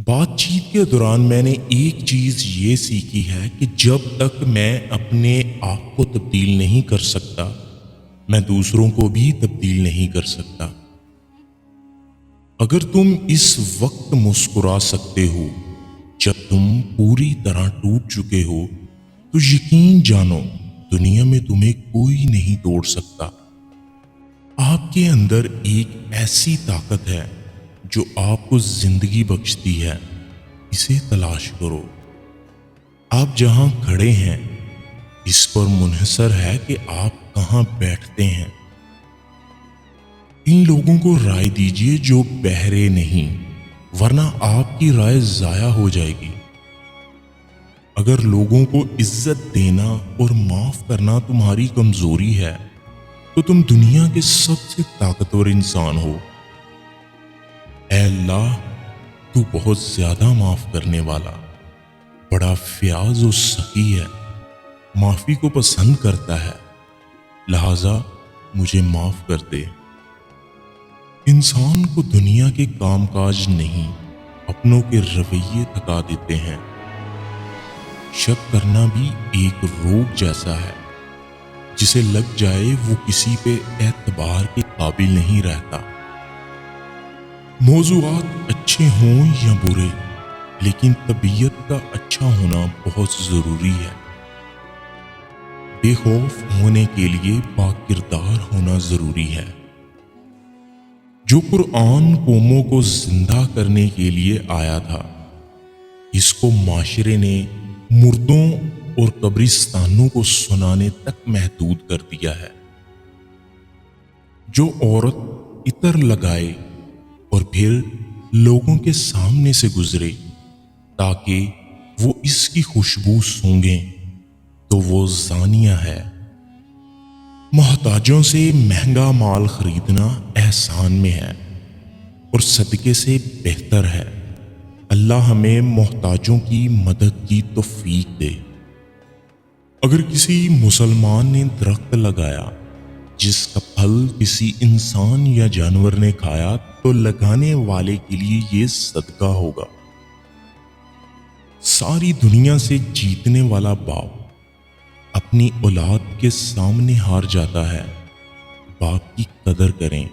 بات چیت کے دوران میں نے ایک چیز یہ سیکھی ہے کہ جب تک میں اپنے آپ کو تبدیل نہیں کر سکتا میں دوسروں کو بھی تبدیل نہیں کر سکتا۔ اگر تم اس وقت مسکرا سکتے ہو جب تم پوری طرح ٹوٹ چکے ہو تو یقین جانو دنیا میں تمہیں کوئی نہیں توڑ سکتا۔ آپ کے اندر ایک ایسی طاقت ہے جو آپ کو زندگی بخشتی ہے، اسے تلاش کرو۔ آپ جہاں کھڑے ہیں اس پر منحصر ہے کہ آپ کہاں بیٹھتے ہیں۔ ان لوگوں کو رائے دیجیے جو بہرے نہیں، ورنہ آپ کی رائے ضائع ہو جائے گی۔ اگر لوگوں کو عزت دینا اور معاف کرنا تمہاری کمزوری ہے تو تم دنیا کے سب سے طاقتور انسان ہو۔ اے اللہ، تو بہت زیادہ معاف کرنے والا، بڑا فیاض و سخی ہے، معافی کو پسند کرتا ہے، لہذا مجھے معاف کر دے۔ انسان کو دنیا کے کام کاج نہیں، اپنوں کے رویے تھکا دیتے ہیں۔ شک کرنا بھی ایک روگ جیسا ہے، جسے لگ جائے وہ کسی پہ اعتبار کے قابل نہیں رہتا۔ موضوعات اچھے ہوں یا برے، لیکن طبیعت کا اچھا ہونا بہت ضروری ہے۔ بے خوف ہونے کے لیے با کردار ہونا ضروری ہے۔ جو قرآن قوموں کو زندہ کرنے کے لیے آیا تھا، اس کو معاشرے نے مردوں اور قبرستانوں کو سنانے تک محدود کر دیا ہے۔ جو عورت عطر لگائے اور پھر لوگوں کے سامنے سے گزرے تاکہ وہ اس کی خوشبو سونگیں تو وہ زانیہ ہے۔ محتاجوں سے مہنگا مال خریدنا احسان میں ہے اور صدقے سے بہتر ہے۔ اللہ ہمیں محتاجوں کی مدد کی توفیق دے۔ اگر کسی مسلمان نے درخت لگایا جس کا پھل کسی انسان یا جانور نے کھایا تو لگانے والے کے لیے یہ صدقہ ہوگا۔ ساری دنیا سے جیتنے والا باپ اپنی اولاد کے سامنے ہار جاتا ہے۔ باپ کی قدر کریں۔